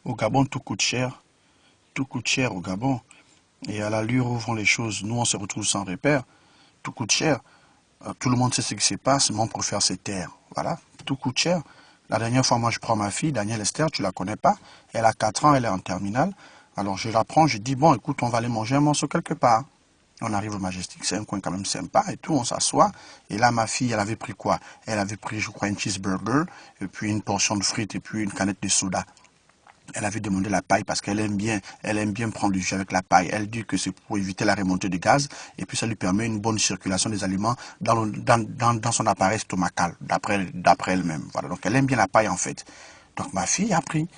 Au Gabon, tout coûte cher. Tout coûte cher au Gabon. Et à l'allure où vont les choses, nous, on se retrouve sans repère. Tout coûte cher. Tout le monde sait ce qui se passe, mais on préfère se taire. Voilà, tout coûte cher. La dernière fois, moi, je prends ma fille, Danielle Esther, tu la connais pas. Elle a 4 ans, elle est en terminale. Alors, je la prends, je dis, bon, écoute, on va aller manger un morceau quelque part. On arrive au Majestic, c'est un coin quand même sympa et tout, on s'assoit. Et là, ma fille, elle avait pris quoi? Elle avait pris, je crois, un cheeseburger, et puis une portion de frites, et puis une canette de soda. Elle avait demandé la paille parce qu'elle aime bien prendre du jus avec la paille. Elle dit que c'est pour éviter la remontée de gaz et puis ça lui permet une bonne circulation des aliments dans son appareil stomacal, d'après elle-même. Voilà, donc elle aime bien la paille en fait. Donc ma fille a pris.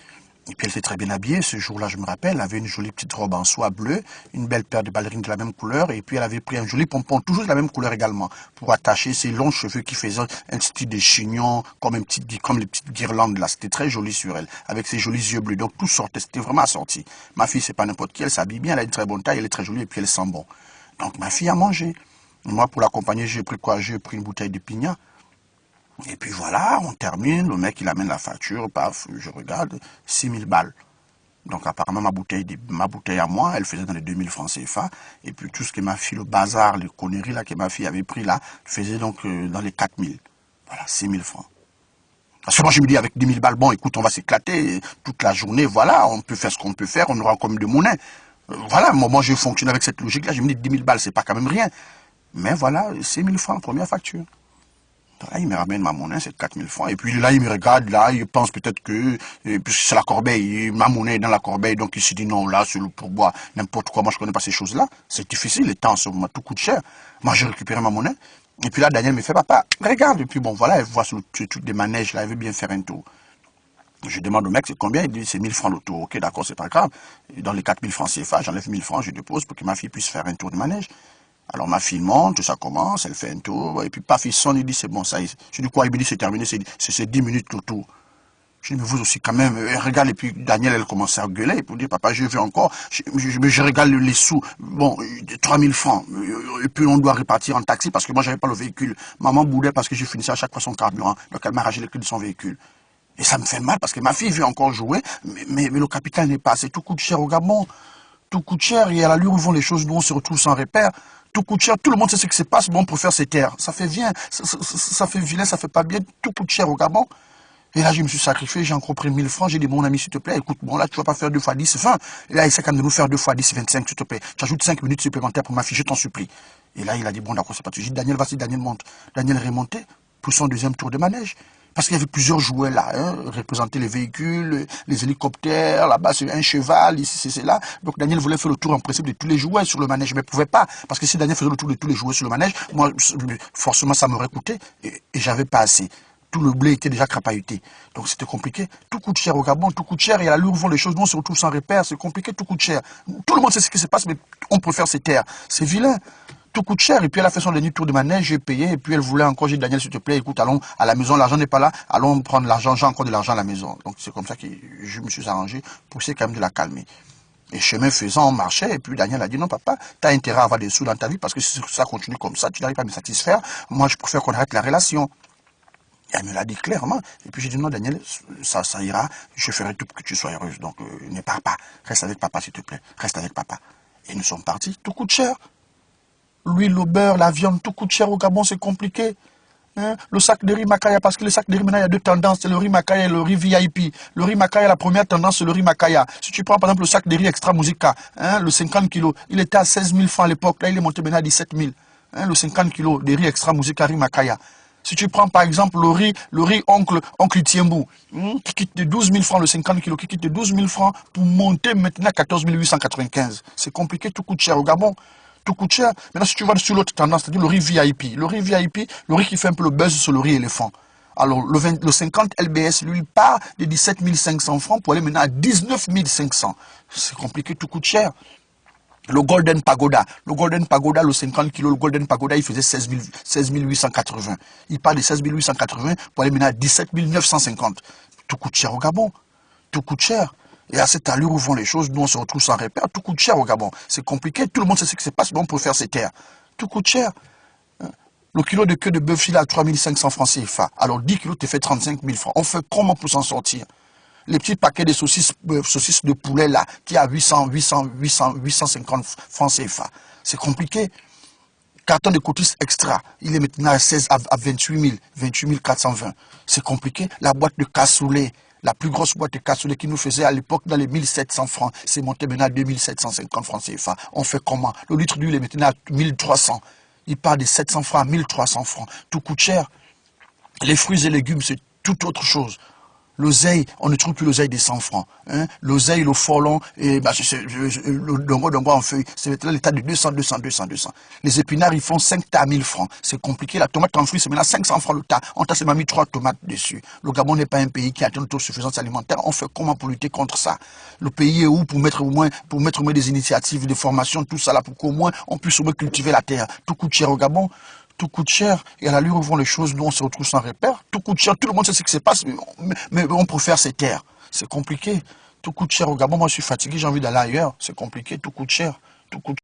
Et puis elle était très bien habillée. Ce jour-là, je me rappelle, elle avait une jolie petite robe en soie bleue, une belle paire de ballerines de la même couleur, et puis elle avait pris un joli pompon, toujours de la même couleur également, pour attacher ses longs cheveux qui faisaient un style de chignon, comme les petites guirlandes là. C'était très joli sur elle, avec ses jolis yeux bleus. Donc tout sortait, c'était vraiment assorti. Ma fille, c'est pas n'importe qui, elle s'habille bien, elle a une très bonne taille, elle est très jolie, et puis elle sent bon. Donc ma fille a mangé. Moi, pour l'accompagner, j'ai pris quoi? J'ai pris une bouteille de pignat. Et puis voilà, on termine, le mec il amène la facture, paf, je regarde, 6000 balles. Donc apparemment ma bouteille à moi, elle faisait dans les 2000 francs CFA, et puis tout ce que ma fille, le bazar, les conneries là que ma fille avait pris là, faisait donc dans les 4000. Voilà, 6000 francs. Parce que moi je me dis avec 10 000 balles, bon écoute, on va s'éclater toute la journée, voilà, on peut faire ce qu'on peut faire, on aura comme de monnaie. Voilà, moi je fonctionne avec cette logique là, je me dis 10 000 balles, c'est pas quand même rien. Mais voilà, 6000 francs, première facture. Là, il me ramène ma monnaie, c'est 4000 francs. Et puis là, il me regarde, là, il pense peut-être que, puisque c'est la corbeille, ma monnaie est dans la corbeille, donc il se dit non, là, c'est le pourboire, n'importe quoi, moi je connais pas ces choses-là. C'est difficile, les temps en ce moment, tout coûte cher. Moi, j'ai récupéré ma monnaie. Et puis là, Daniel me fait, papa, regarde. Et puis bon, voilà, elle voit sur le truc des manèges, là, elle veut bien faire un tour. Je demande au mec, c'est combien? Il dit, c'est 1000 francs le tour. Ok, d'accord, c'est pas grave. Et dans les 4000 francs CFA, j'enlève 1000 francs, je dépose pour que ma fille puisse faire un tour de manège. Alors ma fille monte, ça commence, elle fait un tour, et puis paf, il sonne, il dit c'est bon, ça y est. Je dis quoi, il me dit c'est terminé, c'est 10 minutes le tour. Je dis mais vous aussi quand même, regarde, et puis Daniel, elle commence à gueuler, pour dire papa, je veux encore, je regarde les sous, bon, 3000 francs, et puis on doit repartir en taxi parce que moi j'avais pas le véhicule. Maman boudait parce que je finissais à chaque fois son carburant, donc elle m'a arraché les clés de son véhicule. Et ça me fait mal parce que ma fille veut encore jouer, mais le capital n'est pas assez, tout coûte cher au Gabon. Tout coûte cher et à l'allure où vont les choses, nous on se retrouve sans repère. Tout coûte cher, tout le monde sait ce qui se passe, bon, on préfère se taire. Ça fait bien, ça fait vilain, ça fait pas bien, tout coûte cher au Gabon. Et là, je me suis sacrifié, j'ai encore pris 1000 francs, j'ai dit, mon ami, s'il te plaît, écoute, bon, là, tu vas pas faire 2 fois 10, 20. Et là, il essaie quand même de nous faire 2 fois 10, 25, s'il te plaît. Tu ajoutes 5 minutes supplémentaires pour ma fille, je t'en supplie. Et là, il a dit, bon, d'accord, c'est pas tout. J'ai dit, Daniel, vas-y, Daniel monte. Daniel est remonté pour son deuxième tour de manège. Parce qu'il y avait plusieurs jouets là, hein, représenter les véhicules, les hélicoptères, là-bas c'est un cheval, ici c'est là. Donc Daniel voulait faire le tour en principe de tous les jouets sur le manège, mais il ne pouvait pas. Parce que si Daniel faisait le tour de tous les jouets sur le manège, moi, forcément ça m'aurait coûté et j'avais pas assez. Tout le blé était déjà crapahuté. Donc c'était compliqué. Tout coûte cher au Gabon, tout coûte cher et à l'allure où vont les choses, nous on se retrouve sans repère, c'est compliqué, tout coûte cher. Tout le monde sait ce qui se passe, mais on préfère se taire. C'est vilain. Tout coûte cher. Et puis elle a fait son dernier tour de manège, j'ai payé. Et puis elle voulait encore, j'ai dit, Daniel, s'il te plaît, écoute, allons à la maison, l'argent n'est pas là, allons prendre l'argent, j'ai encore de l'argent à la maison. Donc c'est comme ça que je me suis arrangé pour essayer quand même de la calmer. Et chemin faisant, on marchait, et puis Daniel a dit, non papa, tu as intérêt à avoir des sous dans ta vie, parce que si ça continue comme ça, tu n'arrives pas à me satisfaire, moi je préfère qu'on arrête la relation. Et elle me l'a dit clairement. Et puis j'ai dit, non Daniel, ça ira, je ferai tout pour que tu sois heureuse. Donc ne pars pas, reste avec papa s'il te plaît, reste avec papa. Et nous sommes partis, tout coûte cher. L'huile, le beurre, la viande, tout coûte cher au Gabon, c'est compliqué. Hein? Le sac de riz Makaya, parce que le sac de riz, maintenant, il y a deux tendances, c'est le riz Makaya et le riz VIP. Le riz Makaya, la première tendance, c'est le riz Makaya. Si tu prends, par exemple, le sac de riz Extra Musica, hein, le 50 kilos, il était à 16 000 francs à l'époque, là, il est monté maintenant à 17 000. Hein, le 50 kilos de riz Extra Musica, riz Makaya. Si tu prends, par exemple, le riz oncle Tiembou, qui quitte de 12 000 francs, le 50 kilos, qui quitte de 12 000 francs pour monter maintenant à 14 895. C'est compliqué, tout coûte cher au Gabon. Tout coûte cher. Maintenant, si tu vas sur l'autre tendance, c'est-à-dire le riz VIP. Le riz VIP, le riz qui fait un peu le buzz sur le riz éléphant. Alors, le 50 LBS, lui, il part de 17 500 francs pour aller maintenant à 19 500. C'est compliqué, tout coûte cher. Le Golden Pagoda, le 50 kilos, le Golden Pagoda, il faisait 16 880. Il part de 16 880 pour aller maintenant à 17 950. Tout coûte cher au Gabon. Tout coûte cher. Et à cette allure où vont les choses, nous on se retrouve sans repère, tout coûte cher au Gabon. C'est compliqué, tout le monde sait ce qui se passe, mais on peut faire ses terres. Tout coûte cher. Le kilo de queue de bœuf, il est à 3 500 francs CFA. Alors 10 kilos te fait 35 000 francs. On fait comment pour s'en sortir? Les petits paquets de saucisses de poulet là, qui a 850 francs CFA. C'est compliqué. Carton de cotis extra, il est maintenant à 16 à 28 420. C'est compliqué. La boîte de cassoulet, la plus grosse boîte de cassoulet qui nous faisait à l'époque dans les 1700 francs, c'est monté maintenant à 2750 francs CFA. On fait comment? Le litre d'huile est maintenant à 1300. Il part de 700 francs à 1300 francs. Tout coûte cher. Les fruits et légumes, c'est tout autre chose. L'oseille, on ne trouve plus l'oseille des 100 francs. Hein? L'oseille, le folon, et le dongo en feuille, c'est maintenant l'état de 200. Les épinards, ils font 5 tas à 1000 francs. C'est compliqué. La tomate en fruits, c'est maintenant 500 francs le tas. On t'a seulement mis 3 tomates dessus. Le Gabon n'est pas un pays qui atteint une autosuffisance alimentaire. On fait comment pour lutter contre ça? Le pays est où pour mettre au moins des initiatives de formation, tout ça là, pour qu'au moins on puisse au moins cultiver la terre. Tout coûte cher au Gabon. Tout coûte cher, et à l'allure où vont les choses, nous on se retrouve sans repère. Tout coûte cher, tout le monde sait ce qui se passe, mais on préfère ces terres. C'est compliqué. Tout coûte cher au Gabon, moi je suis fatigué, j'ai envie d'aller ailleurs. C'est compliqué, tout coûte cher. Tout coûte